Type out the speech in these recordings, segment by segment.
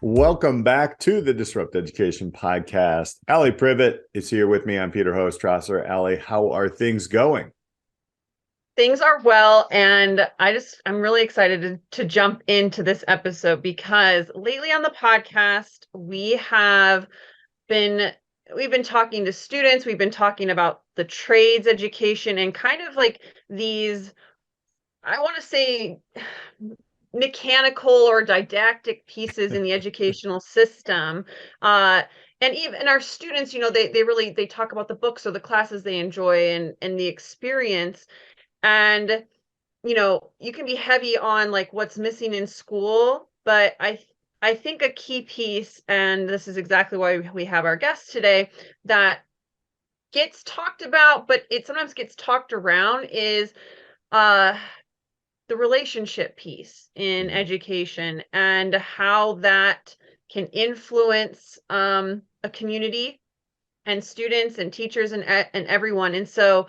Welcome back to the Disrupt Education podcast. Alli Privitt is here with me. I'm Peter Hostrawser. Alli, how are things going? Things are well, and I'm really excited to jump into this episode because lately on the podcast been we've been talking to students, we've been talking about the trades education and kind of like these, I want to say, mechanical or didactic pieces in the educational system. And even our students, they talk about the books or the classes they enjoy and the experience. And you can be heavy on like what's missing in school, but I think a key piece, and this is exactly why we have our guest today, that gets talked about, but it sometimes gets talked around, is uh the relationship piece in education and how that can influence a community and students and teachers and everyone. And so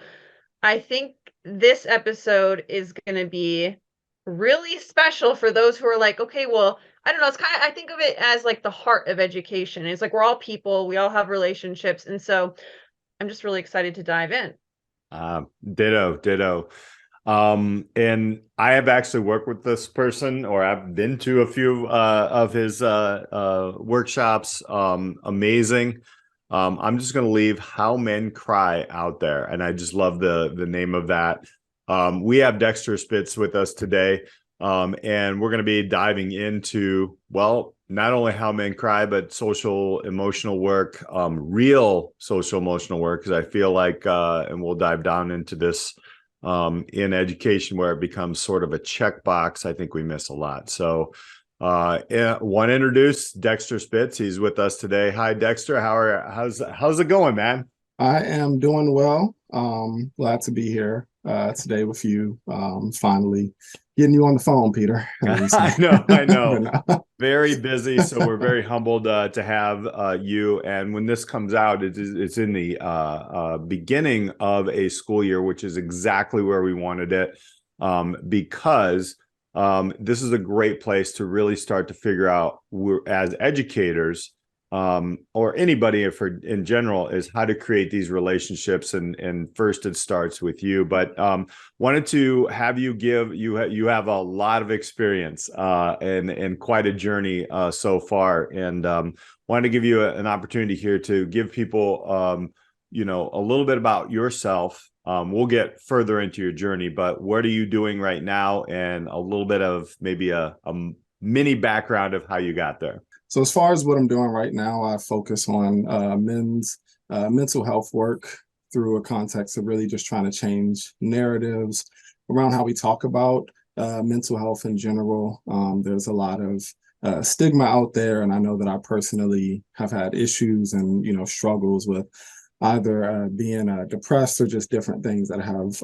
I think this episode is going to be really special for those who are like, okay, well, I don't know. It's kind of, I think of it as like the heart of education. It's like we're all people, we all have relationships. And so I'm just really excited to dive in. Ditto. And I have actually worked with this person, or I've been to a few of his workshops. Amazing. I'm just going to leave How Men Cry out there. And I just love the name of that. We have Dxtr Spits with us today. And we're going to be diving into, well, not only how men cry, but social emotional work, real social emotional work, because I feel like, and we'll dive down into this in education where it becomes sort of a checkbox. I think we miss a lot. So want to introduce Dxtr Spits. He's with us today. Hi, Dxtr. How's it going, man? I am doing well. Glad to be here today with you. Finally getting you on the phone, Peter. I know. But, Very busy, so we're very humbled to have you. And when this comes out, it's in the beginning of a school year, which is exactly where we wanted it, because this is a great place to really start to figure out, as educators, or anybody in general, is how to create these relationships. And first it starts with you, but wanted to have you you have a lot of experience and quite a journey so far, and wanted to give you an opportunity here to give people a little bit about yourself. We'll get further into your journey, but what are you doing right now, and a little bit of maybe a mini background of how you got there. so as far as what I'm doing right now, I focus on men's mental health work through a context of really just trying to change narratives around how we talk about mental health in general. There's a lot of stigma out there, and I know that I personally have had issues and struggles with either being depressed or just different things that have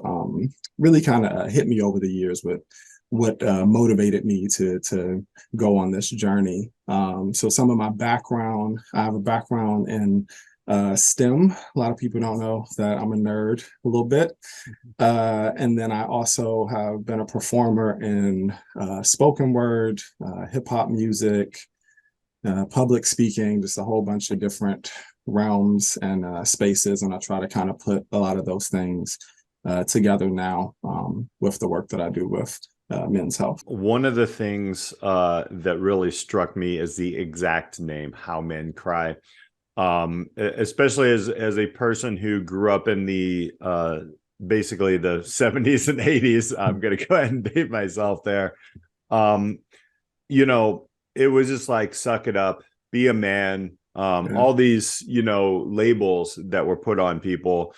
really kind of hit me over the years with what motivated me to go on this journey. So some of my background, I have a background in STEM. A lot of people don't know that I'm a nerd a little bit. And then I also have been a performer in spoken word, hip hop music, public speaking, just a whole bunch of different realms and spaces. And I try to kind of put a lot of those things together now with the work that I do with men's health. One of the things that really struck me is the exact name, How Men Cry. Especially as a person who grew up in the basically the 70s and 80s. I'm going to go ahead and date myself there. It was just like, suck it up, be a man. All these, labels that were put on people.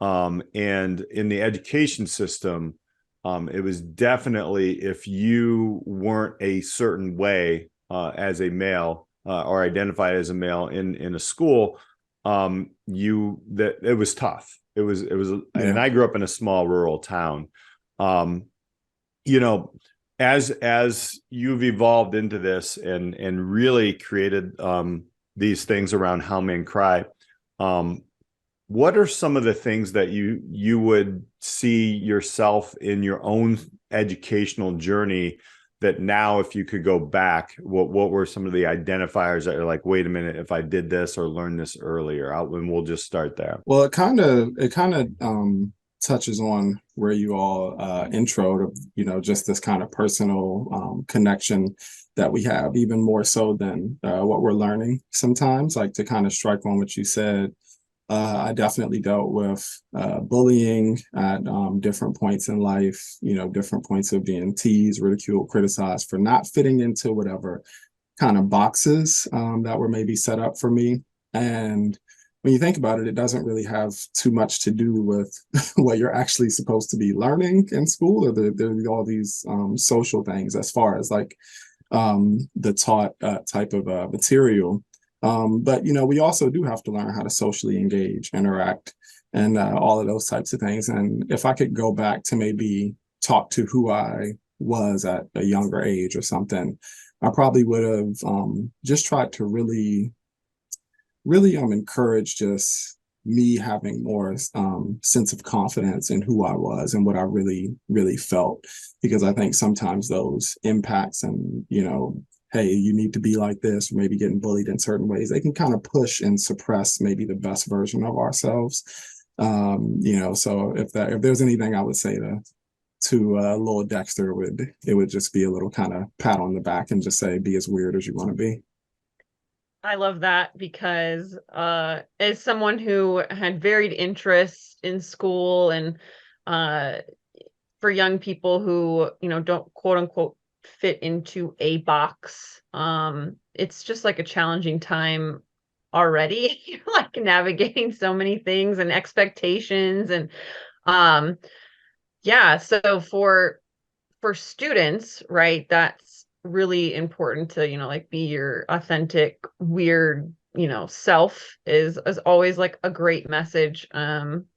And in the education system, it was definitely, if you weren't a certain way as a male or identified as a male in a school, it was tough. It was, and I grew up in a small rural town. As you've evolved into this and really created these things around How Men Cry, what are some of the things that you would see yourself in your own educational journey that now, if you could go back, what were some of the identifiers that are like, wait a minute, if I did this or learned this earlier? And we'll just start there. Well, it kind of touches on where you all intro to, just this kind of personal connection that we have, even more so than what we're learning sometimes. Like, to kind of strike on what you said, I definitely dealt with bullying at different points in life, different points of being teased, ridiculed, criticized for not fitting into whatever kind of boxes that were maybe set up for me. And when you think about it, it doesn't really have too much to do with what you're actually supposed to be learning in school, or there all these social things as far as like the taught type of material. But, we also do have to learn how to socially engage, interact, and all of those types of things. And if I could go back to maybe talk to who I was at a younger age or something, I probably would have just tried to really encourage just me having more sense of confidence in who I was and what I really, really felt. Because I think sometimes those impacts and, hey, you need to be like this, or maybe getting bullied in certain ways, they can kind of push and suppress maybe the best version of ourselves. So if there's anything I would say to little Dxtr, it would just be a little kind of pat on the back and just say, be as weird as you want to be. I love that, because as someone who had varied interests in school, and for young people who, don't quote unquote fit into a box, it's just like a challenging time already. You're like navigating so many things and expectations, and so for students, right, that's really important to, like, be your authentic, weird, self is always like a great message. I'm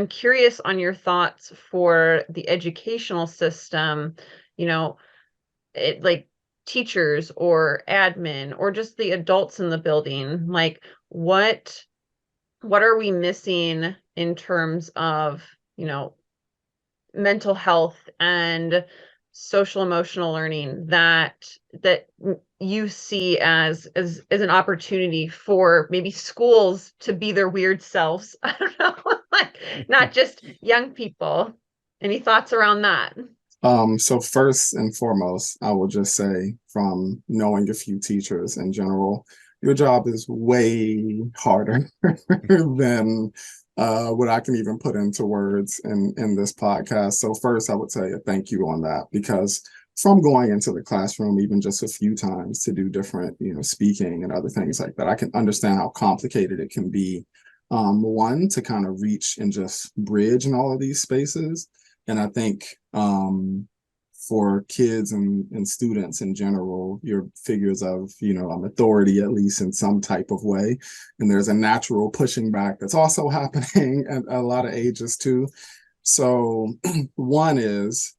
curious on your thoughts for the educational system, like teachers or admin or just the adults in the building. Like, what are we missing in terms of, mental health and social emotional learning that you see as an opportunity for maybe schools to be their weird selves? I don't know, like, not just young people. Any thoughts around that? So first and foremost, I will just say, from knowing a few teachers in general, your job is way harder than what I can even put into words in this podcast. So first, I would say a thank you on that, because from going into the classroom, even just a few times to do different, speaking and other things like that, I can understand how complicated it can be. One, to kind of reach and just bridge in all of these spaces. And I think for kids and students in general, you're figures of, authority, at least in some type of way. And there's a natural pushing back that's also happening at a lot of ages too. So one is,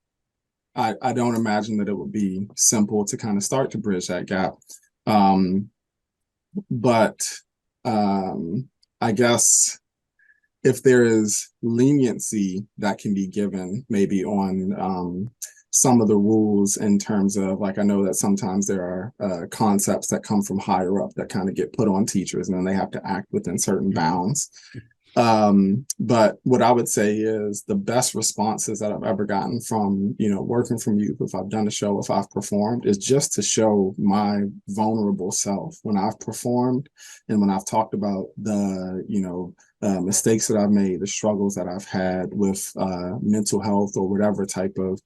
I don't imagine that it would be simple to kind of start to bridge that gap. But I guess if there is leniency that can be given maybe on some of the rules, in terms of, like, I know that sometimes there are concepts that come from higher up that kind of get put on teachers, and then they have to act within certain bounds. But what I would say is the best responses that I've ever gotten from, working from youth, if I've done a show, if I've performed, is just to show my vulnerable self when I've performed, and when I've talked about the, mistakes that I've made, the struggles that I've had with mental health or whatever type of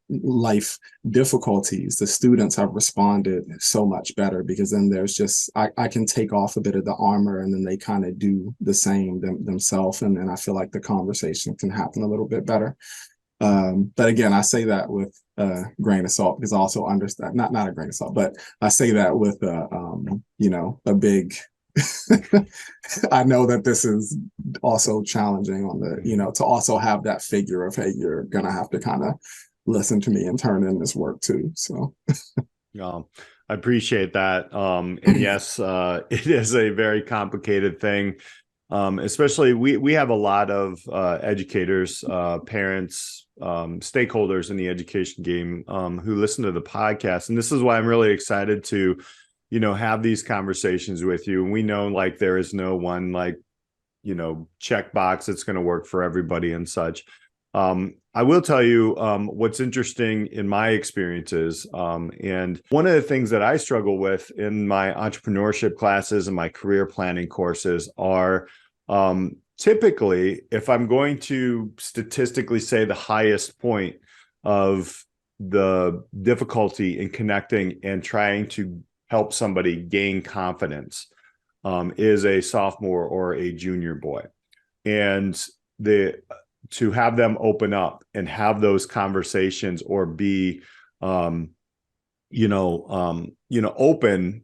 life difficulties. The students have responded so much better, because then there's just, I can take off a bit of the armor, and then they kind of do the same themselves. And then I feel like the conversation can happen a little bit better. But again, I say that with a grain of salt, because I also understand, not a grain of salt, but I say that with a big I know that this is also challenging on the, to also have that figure of, hey, you're gonna have to kind of listen to me and turn in this work too. So I appreciate that. And yes, it is a very complicated thing. Especially we have a lot of educators, parents, stakeholders in the education game who listen to the podcast. And this is why I'm really excited to, have these conversations with you. And we know like there is no one like, checkbox that's going to work for everybody and such. I will tell you what's interesting in my experiences. And one of the things that I struggle with in my entrepreneurship classes and my career planning courses are typically, if I'm going to statistically say the highest point of the difficulty in connecting and trying to help somebody gain confidence is a sophomore or a junior boy. And to have them open up and have those conversations or be, open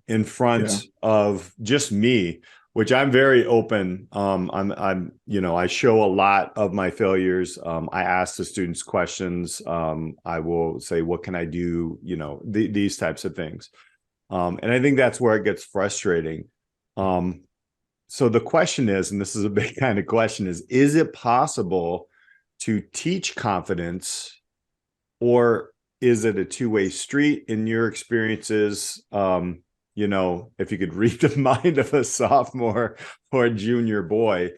in front of just me, which I'm very open. I show a lot of my failures. I ask the students questions. I will say, what can I do? These types of things. And I think that's where it gets frustrating. So the question is, and this is a big kind of question, is it possible to teach confidence, or is it a two-way street in your experiences? If you could read the mind of a sophomore or a junior boy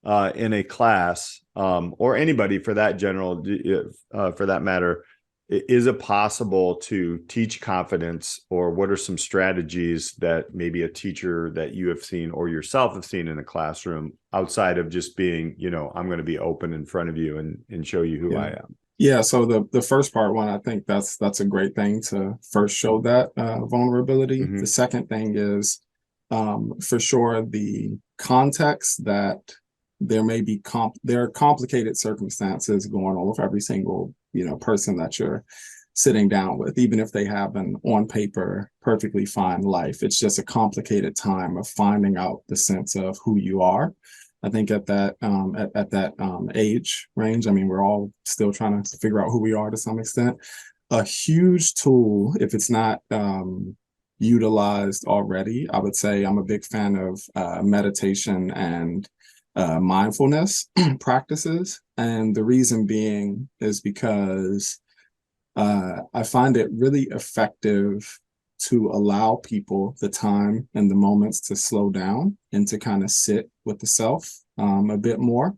in a class, or anybody for that for that matter, is it possible to teach confidence, or what are some strategies that maybe a teacher that you have seen or yourself have seen in a classroom outside of just being, I'm going to be open in front of you and show you who I am? Yeah, so the first part one, I think that's a great thing to first show that vulnerability. Mm-hmm. The second thing is for sure the context that there may be there are complicated circumstances going on with every single person that you're sitting down with, even if they have an on paper perfectly fine life. It's just a complicated time of finding out the sense of who you are. I think at that age range, I mean, we're all still trying to figure out who we are to some extent. A huge tool, if it's not utilized already, I would say I'm a big fan of meditation and mindfulness practices. And the reason being is because I find it really effective to allow people the time and the moments to slow down and to kind of sit with the self a bit more,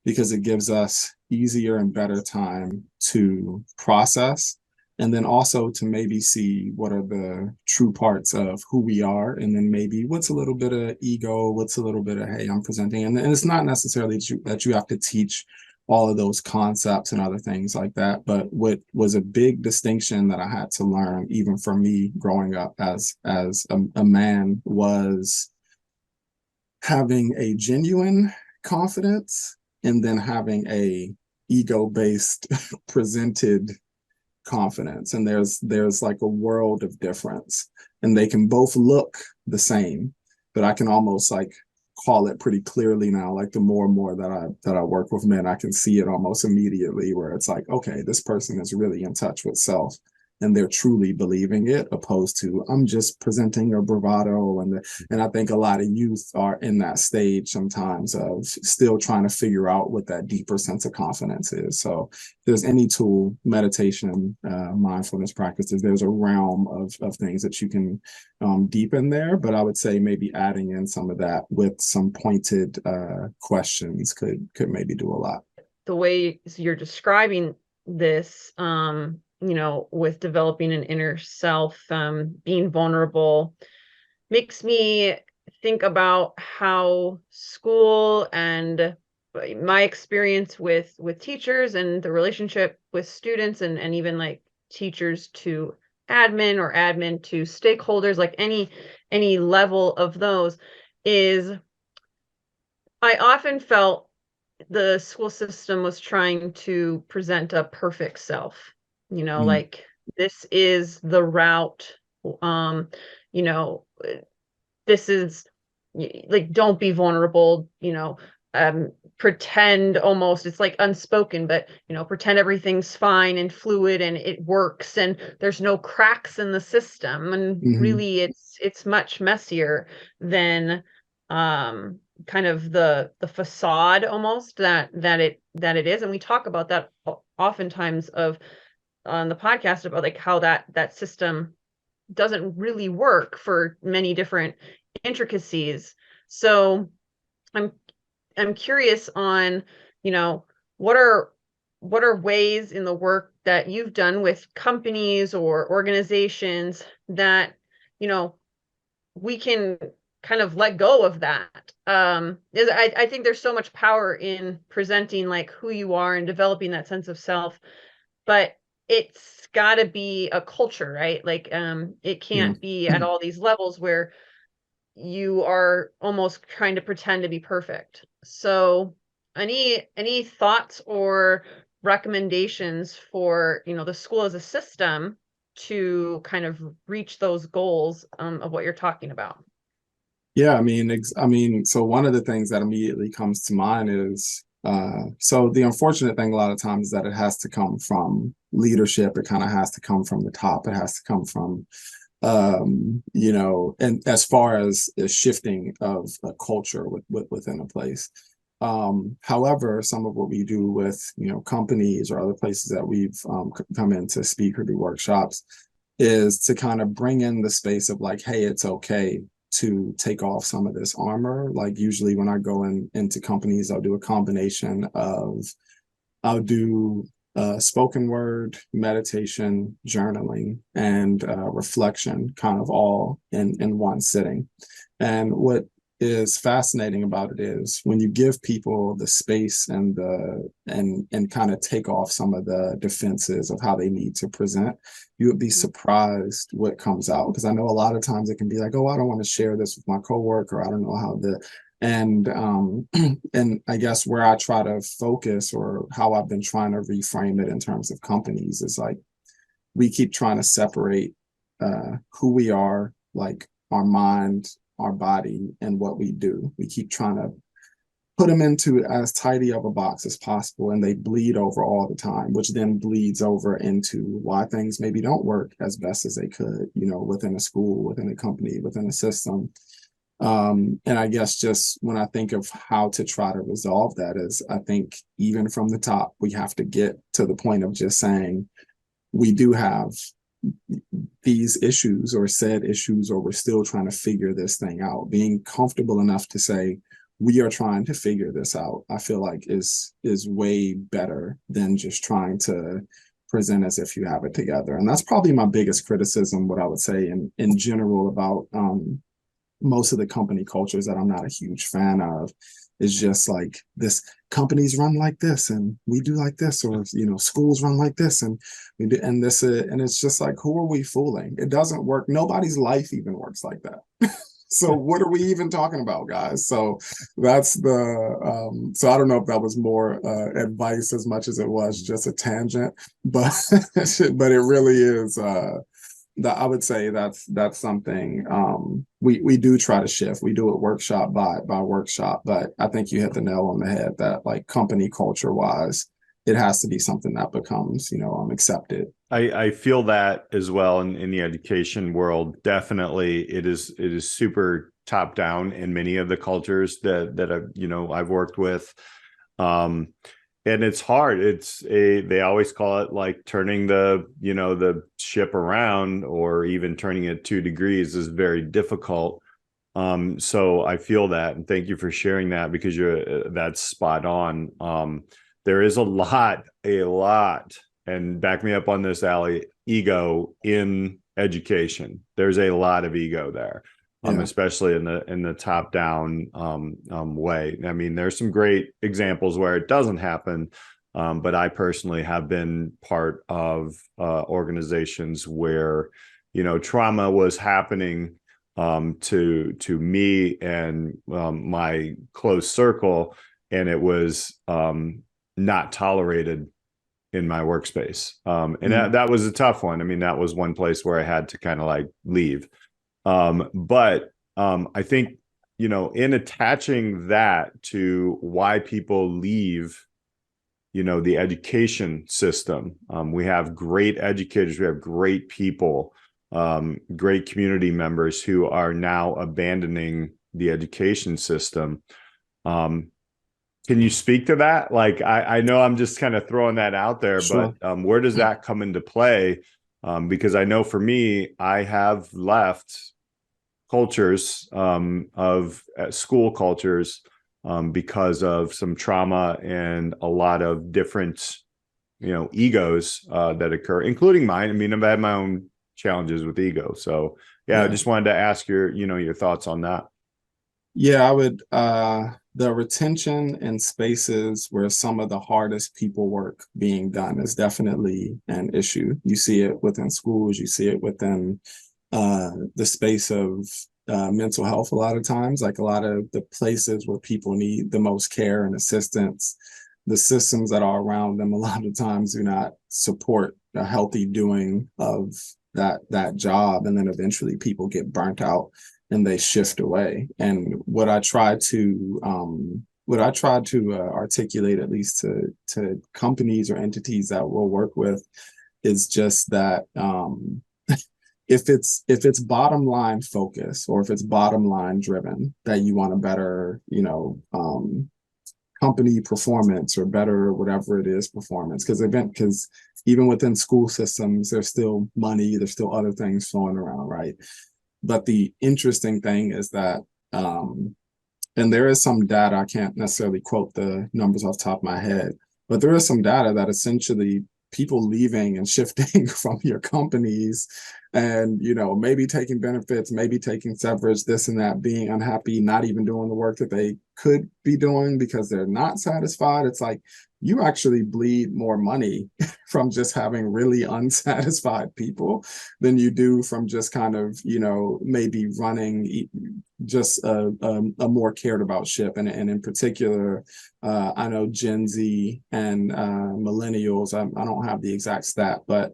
because it gives us easier and better time to process, and then also to maybe see what are the true parts of who we are, and then maybe what's a little bit of ego, what's a little bit of, hey, I'm presenting. And it's not necessarily that you have to teach all of those concepts and other things like that. But what was a big distinction that I had to learn, even for me growing up as a man, was having a genuine confidence and then having a ego-based presented confidence. And there's like a world of difference, and they can both look the same, but I can almost like call it pretty clearly now. Like the more and more that I work with men, I can see it almost immediately, where it's like, okay, this person is really in touch with self and they're truly believing it, opposed to I'm just presenting a bravado. And I think a lot of youth are in that stage sometimes of still trying to figure out what that deeper sense of confidence is. So if there's any tool, meditation, mindfulness practices, there's a realm of things that you can deepen there. But I would say maybe adding in some of that with some pointed questions could maybe do a lot. The way you're describing this, with developing an inner self, being vulnerable, makes me think about how school and my experience with teachers and the relationship with students, and even like teachers to admin or admin to stakeholders, like any level of those, is I often felt the school system was trying to present a perfect self, like this is the route, this is like, don't be vulnerable, pretend, almost, it's like unspoken, but pretend everything's fine and fluid and it works and there's no cracks in the system. And really it's much messier than kind of the facade almost that it is. And we talk about that oftentimes on the podcast about like how that system doesn't really work for many different intricacies. So I'm curious on, what are ways in the work that you've done with companies or organizations that, we can kind of let go of that. I think there's so much power in presenting like who you are and developing that sense of self, but it's got to be a culture, right? Like, it can't be at all these levels where you are almost trying to pretend to be perfect. So any thoughts or recommendations for, the school as a system to kind of reach those goals of what you're talking about? Yeah, so one of the things that immediately comes to mind is, so the unfortunate thing a lot of times is that it has to come from leadership. It kind of has to come from the top. It has to come from, and as far as the shifting of a culture within a place. However, some of what we do with, companies or other places that we've come in to speak or do workshops is to kind of bring in the space of like, hey, it's okay to take off some of this armor. Like usually when I go into companies, I'll do a combination of, I'll do spoken word, meditation, journaling, and reflection, kind of all in one sitting. And what is fascinating about it is when you give people the space and kind of take off some of the defenses of how they need to present, you would be surprised what comes out. Because I know a lot of times it can be like, oh, I don't want to share this with my coworker. I don't know how and I guess where I try to focus or how I've been trying to reframe it in terms of companies is like, we keep trying to separate who we are, like our mind, our body, and what we do. We keep trying to put them into as tidy of a box as possible, and they bleed over all the time, which then bleeds over into why things maybe don't work as best as they could, within a school, within a company, within a system. And I guess just when I think of how to try to resolve that is, I think even from the top, we have to get to the point of just saying, we do have these issues or said issues, or we're still trying to figure this thing out. Being comfortable enough to say, we are trying to figure this out, I feel like is way better than just trying to present as if you have it together. And that's probably my biggest criticism, what I would say in general about most of the company cultures that I'm not a huge fan of, is just like, this companies run like this and we do like this, or schools run like this and we do and this, and it's just like, who are we fooling? It doesn't work. Nobody's life even works like that. So what are we even talking about, guys? So that's so I don't know if that was more advice as much as it was just a tangent, but but it really is that I would say that's something we do try to shift. We do it workshop by workshop, but I think you hit the nail on the head that like company culture wise, it has to be something that becomes accepted. I feel that as well in the education world. Definitely, it is super top down in many of the cultures that I've worked with. And it's hard. They always call it like turning the ship around, or even turning it 2 degrees is very difficult. So I feel that, and thank you for sharing that, because that's spot on. There is a lot, and back me up on this, Alli, ego in education. There's a lot of ego there. Especially in the top down way. I mean, there's some great examples where it doesn't happen, but I personally have been part of organizations where trauma was happening to me and my close circle, and it was not tolerated in my workspace, and that was a tough one. I mean, that was one place where I had to kind of like leave. But I think, in attaching that to why people leave, the education system, we have great educators, we have great people, great community members who are now abandoning the education system. Can you speak to that? Like, I know I'm just kind of throwing that out there, Sure. but where does that come into play? Because I know for me, I have left cultures of school cultures because of some trauma and a lot of different, egos that occur, including mine. I mean, I've had my own challenges with ego. So yeah, I Yeah. just wanted to ask your thoughts on that. Yeah, I would the retention in spaces where some of the hardest people work being done is definitely an issue. You see it within schools, you see it within the space of mental health a lot of times, like a lot of the places where people need the most care and assistance, the systems that are around them a lot of times do not support a healthy doing of that job, and then eventually people get burnt out and they shift away. And what I try to articulate, at least to companies or entities that we'll work with, is just that if it's bottom line focus, or if it's bottom line driven, that you want a better company performance or better whatever it is performance, because even within school systems there's still money, there's still other things flowing around, right? But the interesting thing is that and there is some data, I can't necessarily quote the numbers off the top of my head, but there is some data that essentially people leaving and shifting from your companies and, maybe taking benefits, maybe taking severance, this and that, being unhappy, not even doing the work that they could be doing because they're not satisfied. It's like you actually bleed more money from just having really unsatisfied people than you do from just kind of, maybe running just a more cared about ship. And in particular, I know Gen Z and millennials, I don't have the exact stat, but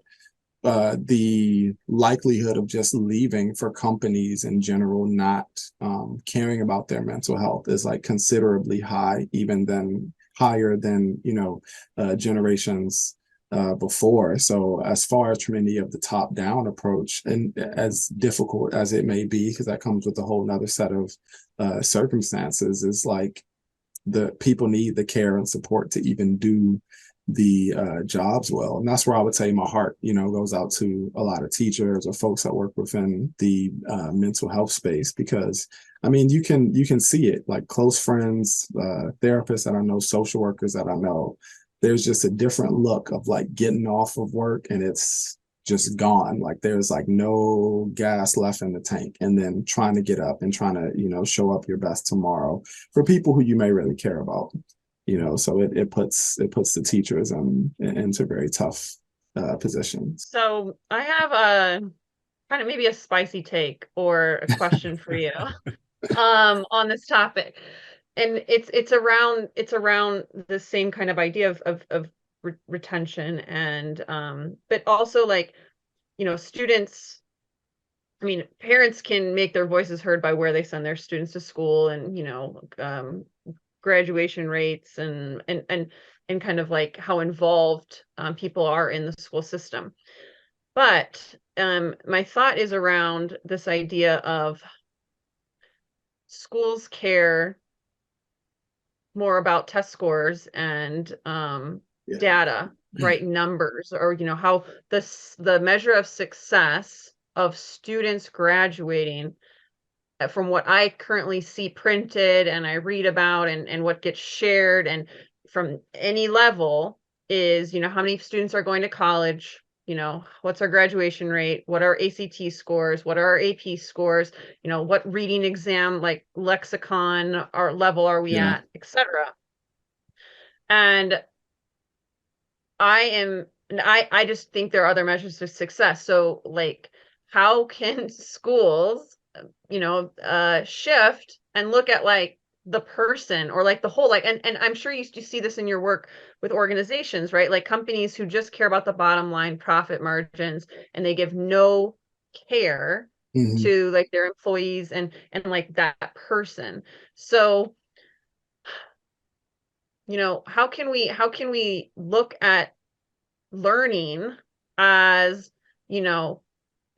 the likelihood of just leaving for companies in general not caring about their mental health is like considerably higher than generations before. So as far as from any of the top down approach, and as difficult as it may be, because that comes with a whole nother set of circumstances, is like the people need the care and support to even do the jobs well. And that's where I would say my heart, goes out to a lot of teachers or folks that work within the mental health space, because I mean, you can see it, like close friends, therapists that I know, social workers that I know. There's just a different look of like getting off of work and it's just gone. Like there's like no gas left in the tank, and then trying to get up and trying to, show up your best tomorrow for people who you may really care about. So it puts the teachers into very tough positions. So I have a kind of maybe a spicy take or a question for you on this topic. And it's around the same kind of idea of retention and but also like, students, I mean, parents can make their voices heard by where they send their students to school and, graduation rates and kind of like how involved people are in the school system. But my thought is around this idea of schools care more about test scores and data, right? Numbers, or how the measure of success of students graduating, from what I currently see printed and I read about and what gets shared and from any level, is how many students are going to college, what's our graduation rate, what are ACT scores, what are our AP scores, what reading exam, like lexicon or level are we at, etc. And I just think there are other measures of success. So like, how can schools shift and look at like the person, or like the whole, like, and I'm sure you see this in your work with organizations, right? Like companies who just care about the bottom line profit margins, and they give no care to like their employees and like that person. So how can we look at learning as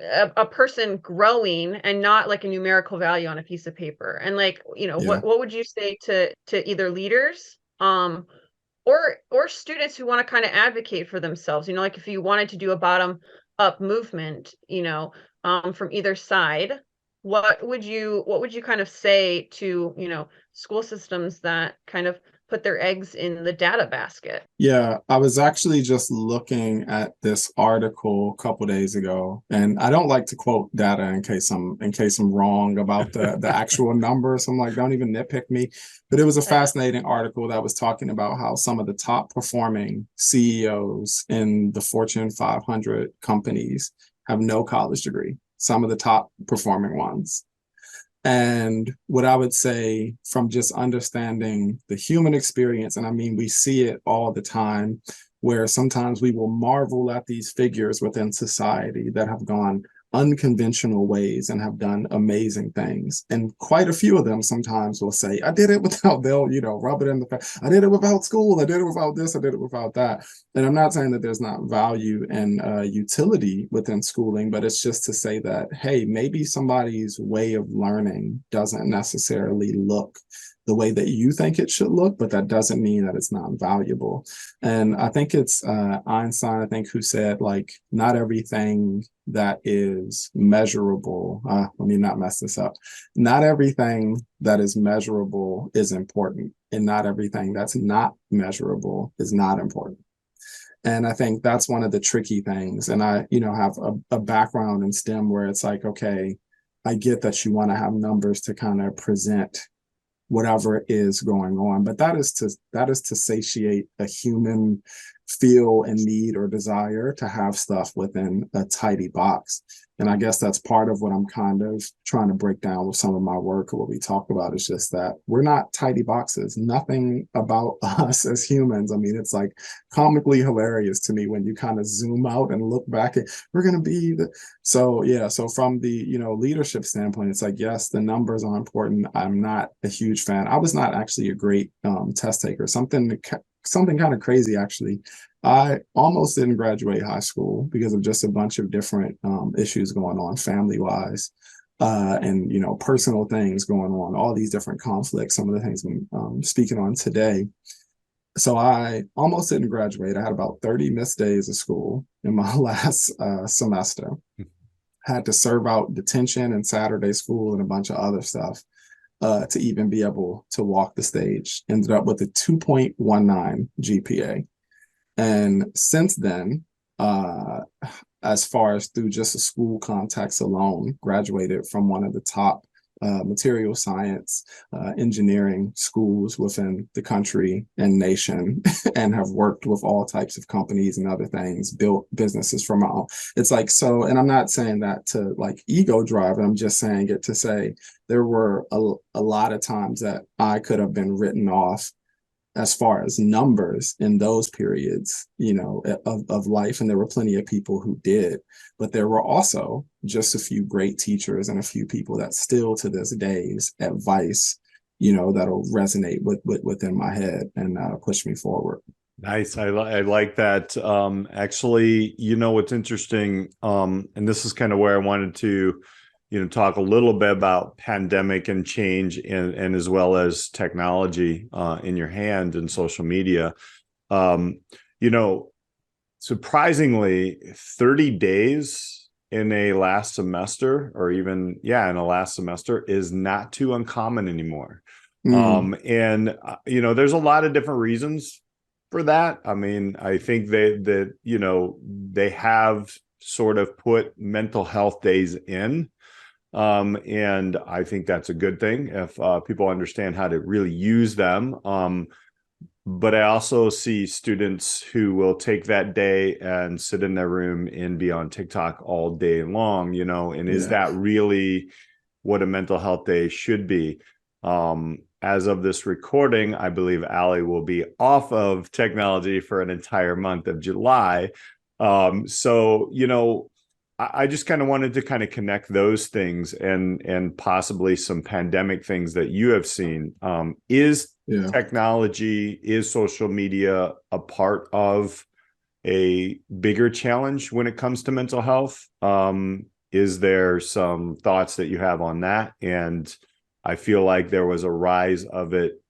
a person growing and not like a numerical value on a piece of paper. And like, Yeah. what would you say to either leaders, or students who want to kind of advocate for themselves, like if you wanted to do a bottom up movement, from either side, what would you kind of say to, school systems that kind of put their eggs in the data basket? Yeah, I was actually just looking at this article a couple days ago, and I don't like to quote data in case I'm wrong about the actual numbers. I'm like, don't even nitpick me. But it was a fascinating article that was talking about how some of the top performing CEOs in the Fortune 500 companies have no college degree. Some of the top performing ones. And what I would say from just understanding the human experience, and I mean, we see it all the time, where sometimes we will marvel at these figures within society that have gone unconventional ways and have done amazing things. And quite a few of them sometimes will say, I did it without, they'll, rub it in the face. I did it without school. I did it without this. I did it without that. And I'm not saying that there's not value and utility within schooling, but it's just to say that, hey, maybe somebody's way of learning doesn't necessarily look the way that you think it should look, but that doesn't mean that it's not valuable. And I think it's Einstein, I think, who said, like, not everything that is measurable, let me not mess this up. Not everything that is measurable is important, and not everything that's not measurable is not important. And I think that's one of the tricky things. And I, have a background in STEM where it's like, okay, I get that you want to have numbers to kind of present whatever is going on, but that is to satiate a human feel and need or desire to have stuff within a tidy box. And I guess that's part of what I'm kind of trying to break down with some of my work, or what we talk about, is just that we're not tidy boxes. Nothing about us as humans. I mean, it's like comically hilarious to me when you kind of zoom out and look back at, we're going to be so yeah. So from the, leadership standpoint, it's like, yes, the numbers are important. I'm not a huge fan. I was not actually a great test taker. Something kind of crazy, actually. I almost didn't graduate high school because of just a bunch of different issues going on family-wise, and, personal things going on, all these different conflicts, some of the things I'm speaking on today. So I almost didn't graduate. I had about 30 missed days of school in my last semester. Had to serve out detention and Saturday school and a bunch of other stuff to even be able to walk the stage. Ended up with a 2.19 GPA. And since then, as far as through just a school context alone, graduated from one of the top material science, engineering schools within the country and nation, and have worked with all types of companies and other things, built businesses from my own. It's like, so, and I'm not saying that to like ego drive, I'm just saying it to say there were a lot of times that I could have been written off as far as numbers in those periods, of life. And there were plenty of people who did, but there were also just a few great teachers and a few people that still to this day's advice, that'll resonate within my head and push me forward. Nice. I like that. Actually, what's interesting, and this is kind of where I wanted to talk a little bit about pandemic and change, and as well as technology in your hand and social media. Surprisingly, 30 days in a last semester, or even, in a last semester, is not too uncommon anymore. And there's a lot of different reasons for that. I mean, I think they have sort of put mental health days in. And I think that's a good thing if people understand how to really use them. But I also see students who will take that day and sit in their room and be on TikTok all day long, and is that really what a mental health day should be? As of this recording, I believe Alli will be off of technology for an entire month of July. So, I just kind of wanted to kind of connect those things and possibly some pandemic things that you have seen. Is technology, is social media a part of a bigger challenge when it comes to mental health? Is there some thoughts that you have on that? And I feel like there was a rise of it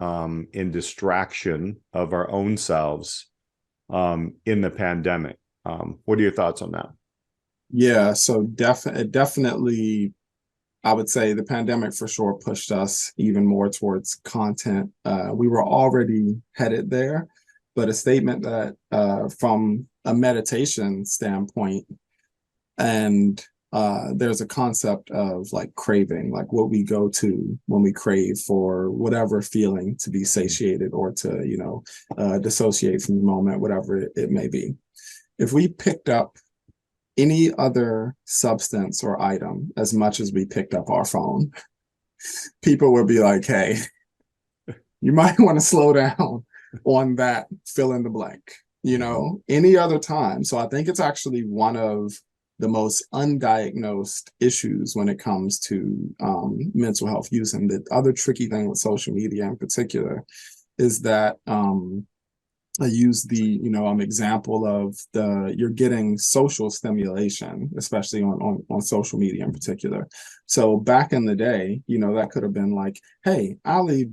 in distraction of our own selves in the pandemic. What are your thoughts on that? Yeah, so definitely, I would say the pandemic for sure pushed us even more towards content. We were already headed there, but a statement that from a meditation standpoint, and there's a concept of like craving, like what we go to when we crave for whatever feeling to be satiated or to, dissociate from the moment, whatever it may be. If we picked up any other substance or item as much as we picked up our phone, people would be like, hey, you might want to slow down on that fill in the blank, any other time. So I think it's actually one of the most undiagnosed issues when it comes to mental health use. And the other tricky thing with social media in particular is that I use the example of you're getting social stimulation, especially on social media in particular. So back in the day, that could have been like, hey, Alli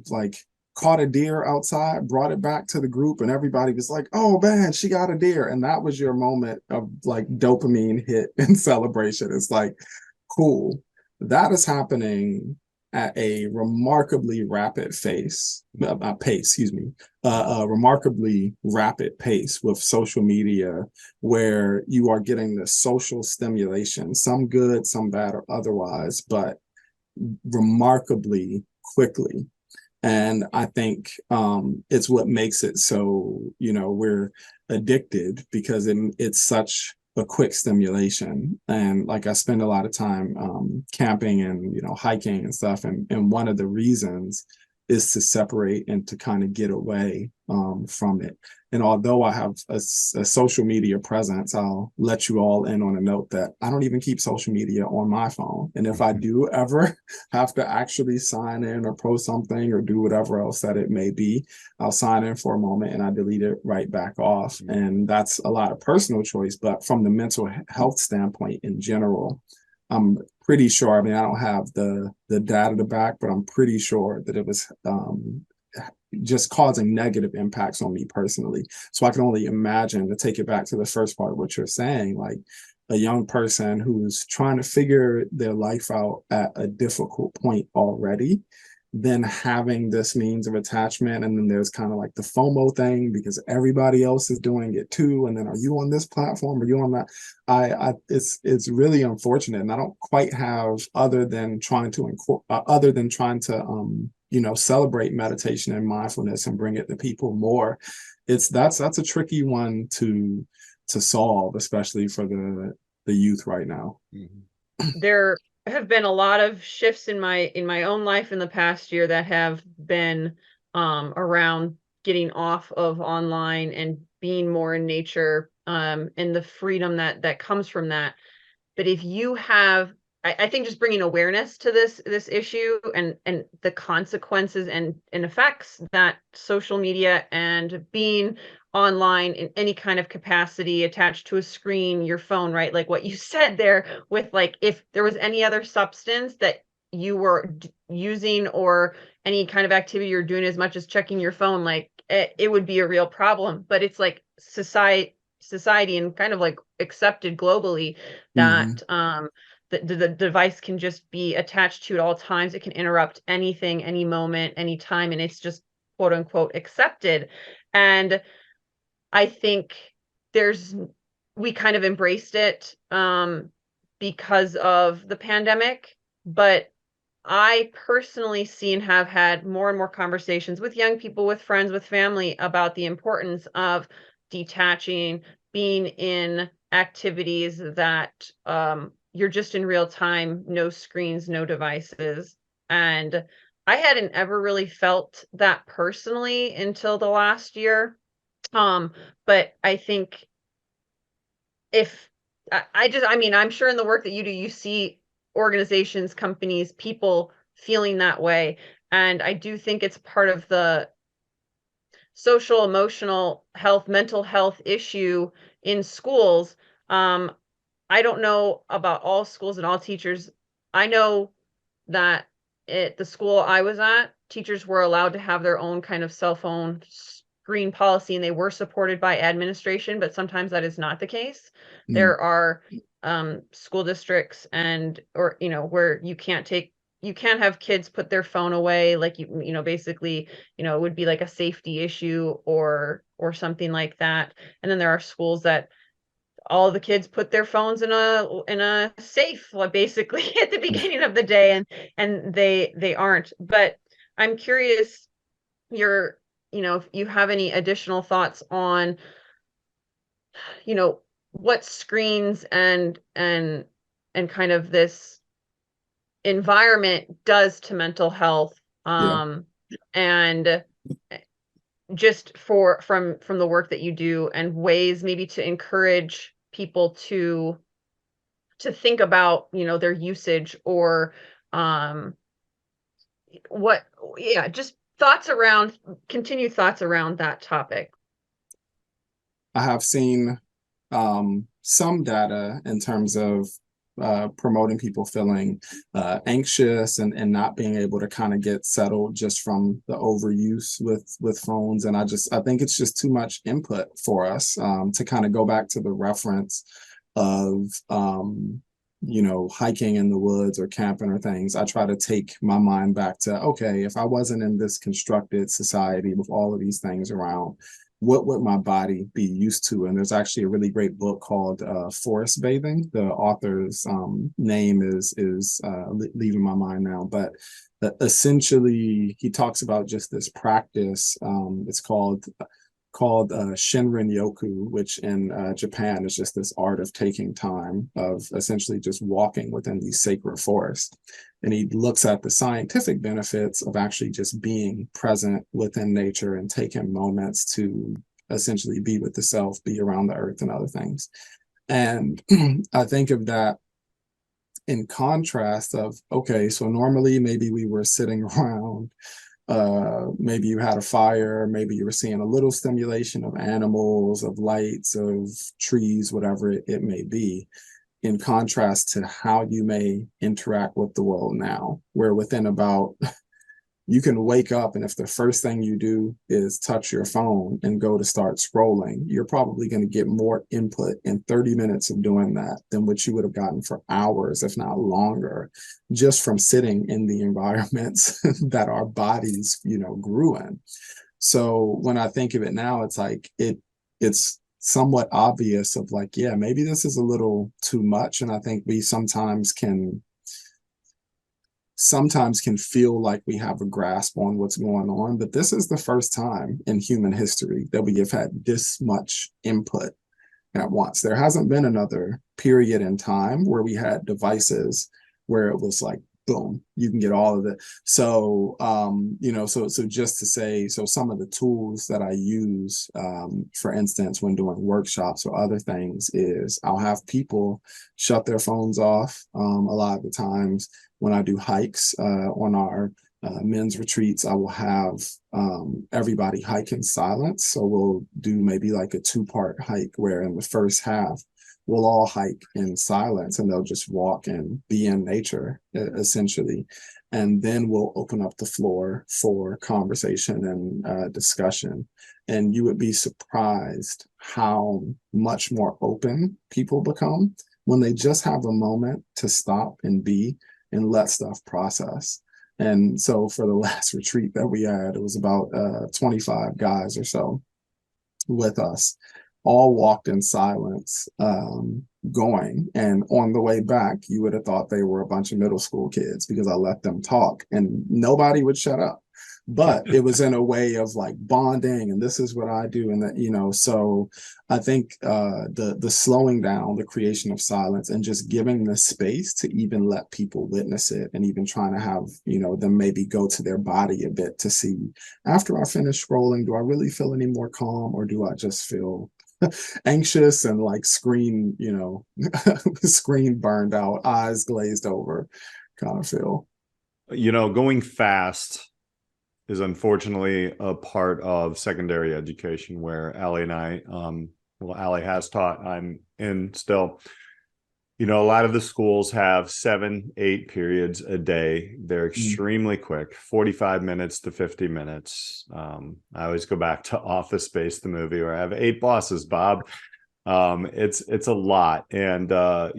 caught a deer outside, brought it back to the group, and everybody was like, oh man, she got a deer. And that was your moment of like dopamine hit and celebration. It's like, cool. That is happening at a remarkably rapid pace, remarkably rapid pace with social media, where you are getting the social stimulation, some good, some bad, or otherwise, but remarkably quickly. And I think it's what makes it so, we're addicted, because it's such a quick stimulation. And like, I spend a lot of time camping and hiking and stuff, and one of the reasons is to separate and to kind of get away from it. And although I have a social media presence, I'll let you all in on a note that I don't even keep social media on my phone. And if I do ever have to actually sign in or post something or do whatever else that it may be, I'll sign in for a moment and I delete it right back off. And that's a lot of personal choice. But from the mental health standpoint in general, I'm pretty sure, I don't have the data to back, but I'm pretty sure that it was just causing negative impacts on me personally. So I can only imagine, to take it back to the first part of what you're saying, like a young person who's trying to figure their life out at a difficult point already, then having this means of attachment. And then there's kind of like the FOMO thing, because everybody else is doing it too. And then, are you on this platform? Are you on that? It's really unfortunate. And I don't quite have, other than trying to celebrate meditation and mindfulness and bring it to people more. That's a tricky one to solve, especially for the youth right now. There have been a lot of shifts in my own life in the past year that have been around getting off of online and being more in nature, and the freedom that comes from that. But if you have, I think, just bringing awareness to this issue and the consequences and effects that social media and being online in any kind of capacity attached to a screen, your phone, right? Like what you said there, with like, if there was any other substance that you were using or any kind of activity you're doing as much as checking your phone, like it would be a real problem. But it's like society and kind of like accepted globally that the device can just be attached to at all times. It can interrupt anything, any moment, any time, and it's just quote unquote accepted. And I think we kind of embraced it because of the pandemic. But I personally see and have had more and more conversations with young people, with friends, with family, about the importance of detaching, being in activities that you're just in real time, no screens, no devices. And I hadn't ever really felt that personally until the last year. But I think I'm sure in the work that you do, you see organizations, companies, people feeling that way. And I do think it's part of the social, emotional health, mental health issue in schools. I don't know about all schools and all teachers. I know that at the school I was at, teachers were allowed to have their own kind of cell phone screen policy, and they were supported by administration, but sometimes that is not the case. There are school districts or where you can't have kids put their phone away, like basically, it would be like a safety issue or something like that. And then there are schools that all the kids put their phones in a safe, like, basically at the beginning of the day, and they aren't. But I'm curious, if you have any additional thoughts on what screens and kind of this environment does to mental health, and just from the work that you do, and ways maybe to encourage people to think about their usage, or just continued thoughts around that topic. I have seen some data in terms of promoting people feeling anxious and not being able to kind of get settled just from the overuse with phones. And I think it's just too much input for us to kind of go back to the reference of hiking in the woods or camping or things. I try to take my mind back to, okay, if I wasn't in this constructed society with all of these things around, what would my body be used to? And there's actually a really great book called Forest Bathing. The author's name is leaving my mind now, but essentially he talks about just this practice. It's called Shinrin Yoku, which in Japan is just this art of taking time, of essentially just walking within these sacred forests. And he looks at the scientific benefits of actually just being present within nature and taking moments to essentially be with the self, be around the earth and other things. And I think of that in contrast of, okay, so normally maybe we were sitting around, maybe you had a fire, maybe you were seeing a little stimulation of animals, of lights, of trees, whatever it may be, in contrast to how you may interact with the world now, where within about, you can wake up and if the first thing you do is touch your phone and go to start scrolling, you're probably going to get more input in 30 minutes of doing that than what you would have gotten for hours, if not longer, just from sitting in the environments that our bodies, grew in. So when I think of it now, it's like, it's somewhat obvious of like, yeah, maybe this is a little too much. And I think we sometimes can feel like we have a grasp on what's going on, but this is the first time in human history that we have had this much input at once. There hasn't been another period in time where we had devices where it was like, boom, you can get all of it. So, so just to say, so some of the tools that I use, for instance, when doing workshops or other things, is I'll have people shut their phones off. A lot of the times when I do hikes on our men's retreats, I will have everybody hike in silence. So we'll do maybe like a 2-part hike where in the first half, we'll all hike in silence and they'll just walk and be in nature, essentially. And then we'll open up the floor for conversation and discussion. And you would be surprised how much more open people become when they just have a moment to stop and be and let stuff process. And so for the last retreat that we had, it was about 25 guys or so with us, all walked in silence, going. And on the way back, you would have thought they were a bunch of middle school kids because I let them talk and nobody would shut up. But it was in a way of like bonding, and this is what I do. And that, so I think the slowing down, the creation of silence, and just giving the space to even let people witness it, and even trying to have, them maybe go to their body a bit to see, after I finish scrolling, do I really feel any more calm, or do I just feel anxious and like screen burned out, eyes glazed over kind of feel. Going fast is unfortunately a part of secondary education where Alli and I, Alli has taught, I'm in still. You know, a lot of the schools have 7, 8 periods a day. They're extremely quick, 45 minutes to 50 minutes. I always go back to Office Space, the movie, where I have 8 bosses, Bob. It's a lot. And, there's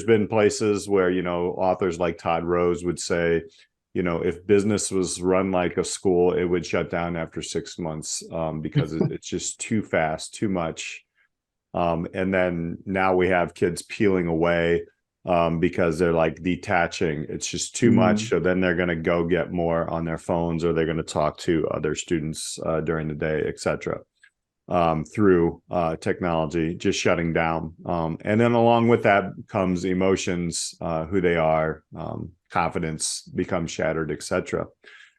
been places where, authors like Todd Rose would say, if business was run like a school, it would shut down after 6 months, because it's just too fast, too much. And then now we have kids peeling away, because they're like detaching. It's just too much. So then they're going to go get more on their phones, or they're going to talk to other students during the day, etc. Through technology, just shutting down. And then along with that comes emotions, who they are, confidence becomes shattered, etc.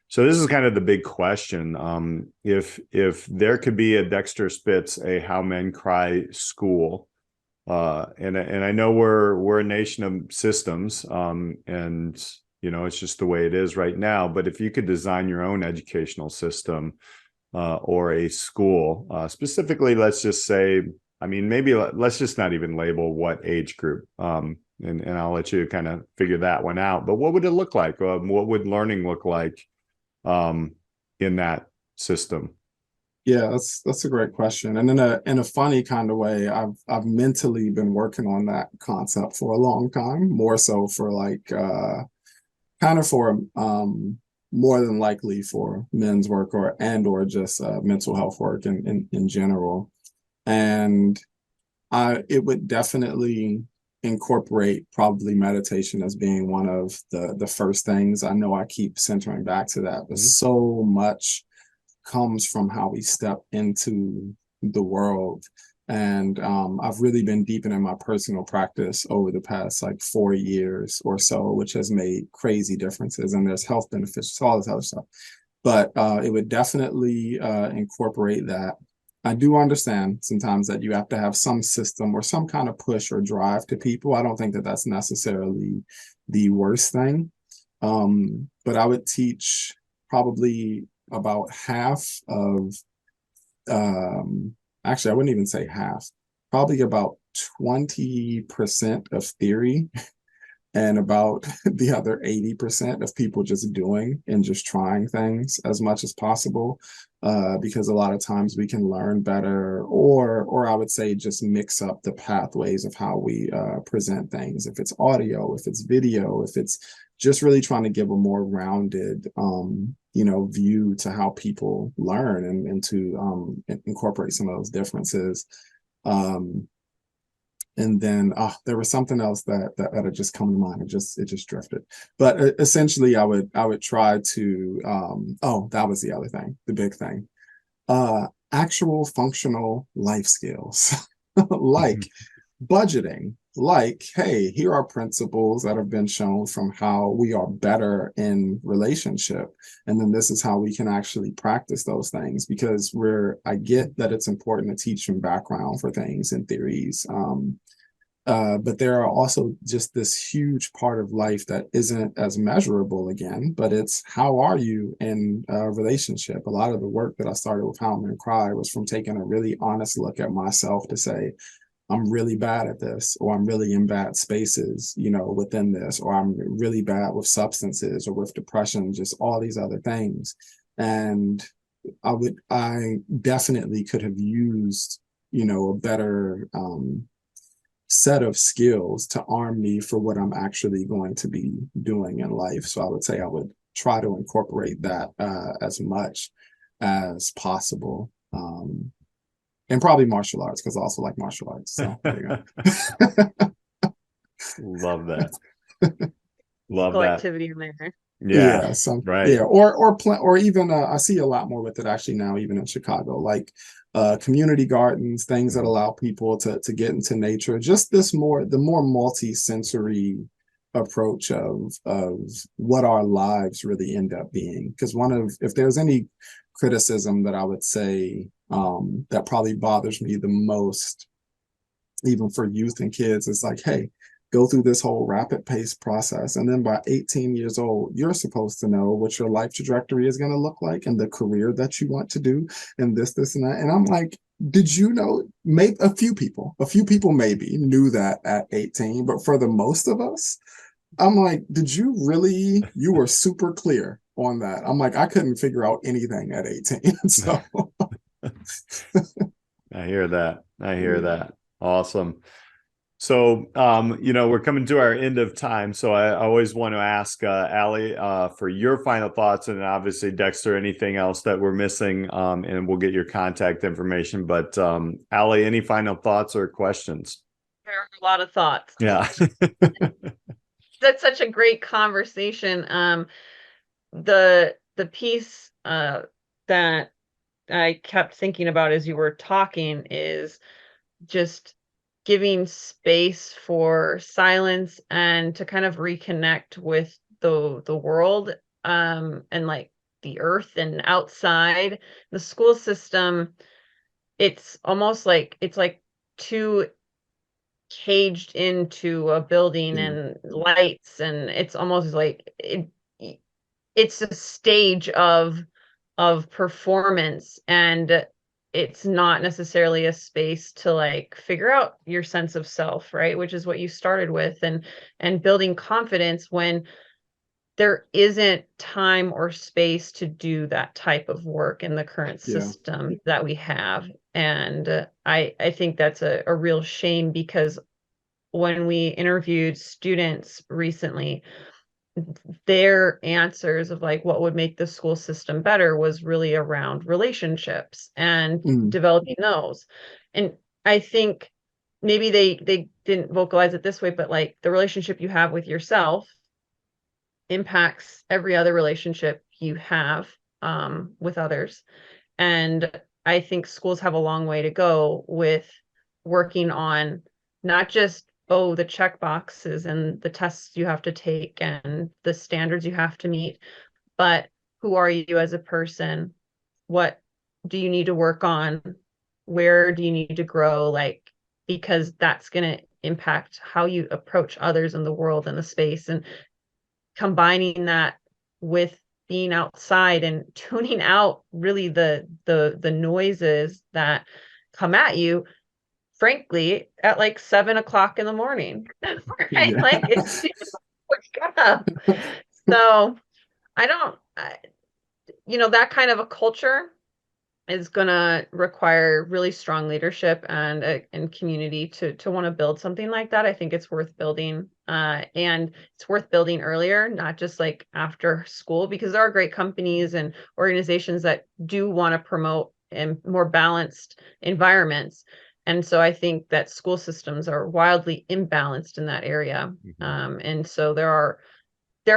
So this is kind of the big question. If there could be a Dxtr Spits, a How Men Cry school, and I know we're a nation of systems, and it's just the way it is right now. But if you could design your own educational system, or a school, specifically, let's just say, maybe let's just not even label what age group, and I'll let you kind of figure that one out. But what would it look like? What would learning look like in that system? Yeah, that's a great question. And in a funny kind of way, I've mentally been working on that concept for a long time, more so for like kind of for more than likely for men's work or just mental health work in general. And it would definitely incorporate probably meditation as being one of the first things. I know I keep centering back to that, but so much comes from how we step into the world. And I've really been deepening my personal practice over the past like 4 years or so, which has made crazy differences. And there's health benefits, all this other stuff. But it would definitely incorporate that. I do understand sometimes that you have to have some system or some kind of push or drive to people. I don't think that that's necessarily the worst thing. But I would teach probably about half of, actually, I wouldn't even say half, probably about 20% of theory and about the other 80% of people just doing and just trying things as much as possible. Because a lot of times we can learn better, or I would say just mix up the pathways of how we present things. If it's audio, if it's video, if it's just really trying to give a more rounded, view to how people learn and to incorporate some of those differences. And then there was something else that had just come to mind. It just drifted. But essentially, I would try to. That was the other thing, the big thing. Actual functional life skills, like budgeting. Like, hey, here are principles that have been shown from how we are better in relationship. And then this is how we can actually practice those things, because I get that it's important to teach some background for things and theories. But there are also just this huge part of life that isn't as measurable again, but it's how are you in a relationship? A lot of the work that I started with How Men Cry was from taking a really honest look at myself to say, I'm really bad at this, or I'm really in bad spaces, within this, or I'm really bad with substances or with depression, just all these other things. And I definitely could have used, a better set of skills to arm me for what I'm actually going to be doing in life. So I would say I would try to incorporate that as much as possible. And probably martial arts, because I also like martial arts. So there you go. Love that. Love Physical that. activity in there. Yeah. Right. Yeah. Or even I see a lot more with it actually now, even in Chicago, like community gardens, things that allow people to get into nature. Just the more multi-sensory approach of what our lives really end up being. Because if there's any criticism that I would say that probably bothers me the most, even for youth and kids, is like, hey, go through this whole rapid pace process, and then by 18 years old, you're supposed to know what your life trajectory is going to look like and the career that you want to do and this and that. And I'm like, did you know, maybe a few people maybe knew that at 18, but for the most of us, I'm like, did you really, you were super clear on that. I'm like, I couldn't figure out anything at 18. So I hear that. I hear that. Awesome. So, we're coming to our end of time. So I always want to ask Alli for your final thoughts, and obviously Dexter, anything else that we're missing, and we'll get your contact information. But Alli, any final thoughts or questions? There are a lot of thoughts. Yeah. That's such a great conversation. The piece that I kept thinking about as you were talking is just giving space for silence and to kind of reconnect with the world, and like the earth and outside. The school system, it's almost like it's like too caged into a building and lights, and it's almost like it's a stage of performance, and it's not necessarily a space to like figure out your sense of self, right? Which is what you started with, and building confidence when there isn't time or space to do that type of work in the current system that we have. And I think that's a real shame, because when we interviewed students recently, their answers of like what would make the school system better was really around relationships and developing those. And I think maybe they didn't vocalize it this way, but like the relationship you have with yourself impacts every other relationship you have with others. And I think schools have a long way to go with working on not just the check boxes and the tests you have to take and the standards you have to meet, but who are you as a person? What do you need to work on? Where do you need to grow? Like, because that's going to impact how you approach others in the world and the space, and combining that with being outside and tuning out really the noises that come at you, frankly, at like 7 o'clock in the morning. Right? Like it's wake up. So that kind of a culture is gonna require really strong leadership and community to want to build something like that. I think it's worth building, and it's worth building earlier, not just like after school, because there are great companies and organizations that do want to promote more balanced environments. And so I think that school systems are wildly imbalanced in that area. And so there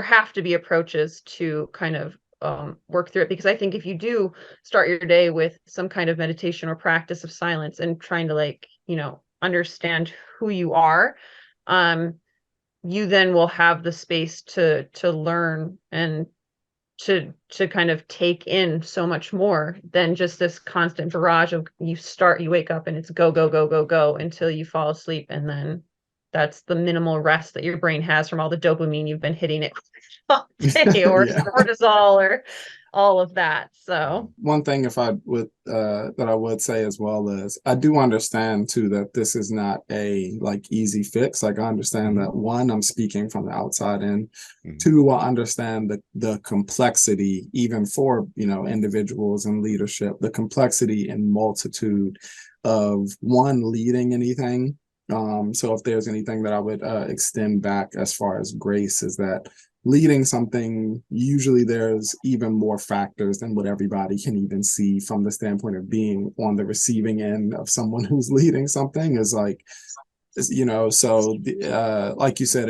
have to be approaches to kind of work through it, because I think if you do start your day with some kind of meditation or practice of silence and trying to understand who you are, you then will have the space to learn and to kind of take in so much more than just this constant barrage of you wake up and it's go, go, go, go, go until you fall asleep. And then that's the minimal rest that your brain has from all the dopamine you've been hitting it all day, or cortisol, or all of that. So one thing that I would say as well is I do understand too that this is not a like easy fix. Like I understand that, one, I'm speaking from the outside in. Two, I understand the complexity even for individuals and leadership, the complexity and multitude of leading anything. So if there's anything that I would extend back as far as grace, is that leading something, usually there's even more factors than what everybody can even see from the standpoint of being on the receiving end of someone who's leading something. Is like, so like you said,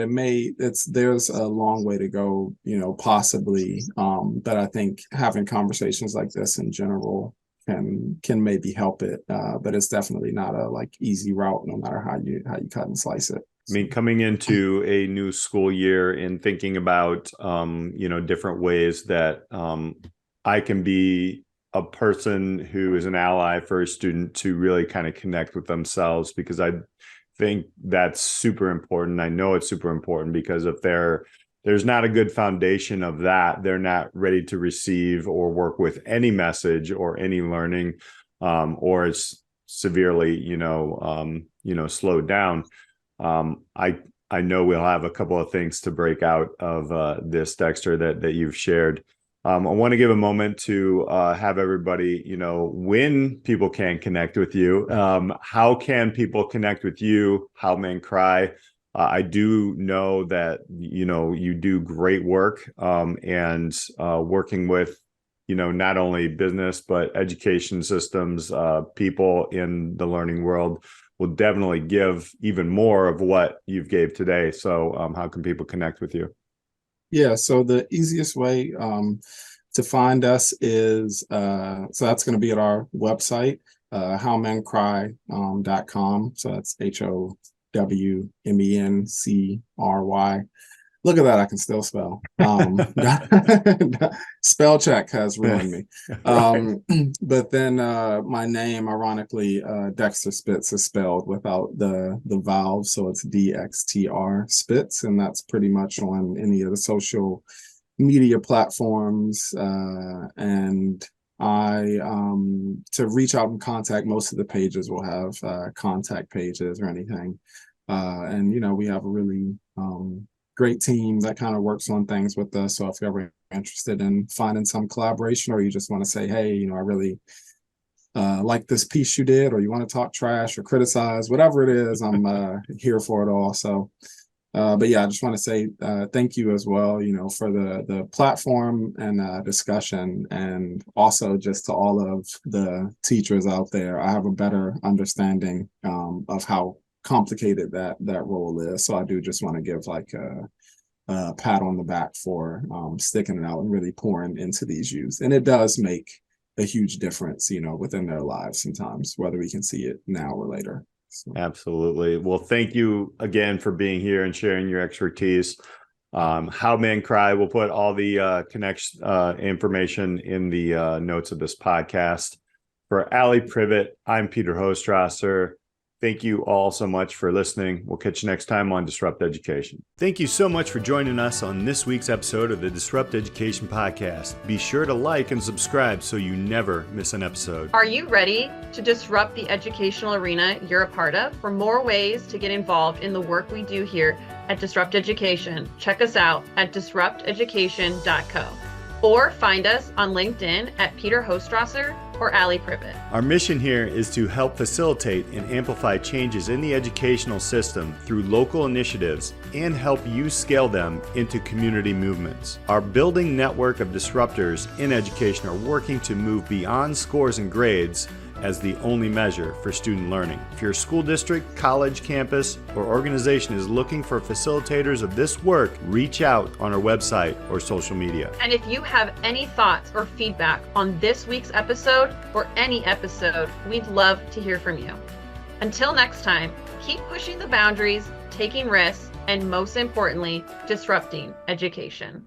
there's a long way to go, possibly, but I think having conversations like this in general can maybe help it, but it's definitely not a like easy route, no matter how you cut and slice it. I mean, coming into a new school year and thinking about, different ways that I can be a person who is an ally for a student to really kind of connect with themselves, because I think that's super important. I know it's super important, because if there's not a good foundation of that, they're not ready to receive or work with any message or any learning, or it's severely, slowed down. I know we'll have a couple of things to break out of this, Dexter, that you've shared. I want to give a moment to have everybody, when people can connect with you. How can people connect with you? How Men Cry? I do know that, you do great work and working with, not only business, but education systems, people in the learning world will definitely give even more of what you've gave today. So how can people connect with you? Yeah, so the easiest way to find us is, so that's going to be at our website, howmencry.com. So that's HOWMENCRY. Look at that, I can still spell. Spell check has ruined me. Right. But then my name, ironically, Dxtr Spits is spelled without the vowel, so it's Dxtr Spits, and that's pretty much on any of the social media platforms. And I to reach out and contact, most of the pages will have contact pages or anything. And we have a really great team that kind of works on things with us. So if you're ever interested in finding some collaboration, or you just want to say, hey, I really like this piece you did, or you want to talk trash or criticize, whatever it is, I'm here for it all. So, but yeah, I just want to say thank you as well, for the platform and discussion, and also just to all of the teachers out there. I have a better understanding of how complicated that role is. So I do just want to give like a pat on the back for sticking it out and really pouring into these youth. And it does make a huge difference, within their lives sometimes, whether we can see it now or later. So. Absolutely. Well, thank you again for being here and sharing your expertise. How Men Cry, we'll put all the information in the notes of this podcast. For Alli, Privitt, I'm Peter Hostrawser. Thank you all so much for listening. We'll catch you next time on Disrupt Education. Thank you so much for joining us on this week's episode of the Disrupt Education Podcast. Be sure to like and subscribe so you never miss an episode. Are you ready to disrupt the educational arena you're a part of? For more ways to get involved in the work we do here at Disrupt Education, check us out at disrupteducation.co. or find us on LinkedIn at Peter Hostrawser or Alli Privitt. Our mission here is to help facilitate and amplify changes in the educational system through local initiatives and help you scale them into community movements. Our building network of disruptors in education are working to move beyond scores and grades as the only measure for student learning. If your school district, college, campus, or organization is looking for facilitators of this work, reach out on our website or social media. And if you have any thoughts or feedback on this week's episode or any episode, we'd love to hear from you. Until next time, keep pushing the boundaries, taking risks, and most importantly, disrupting education.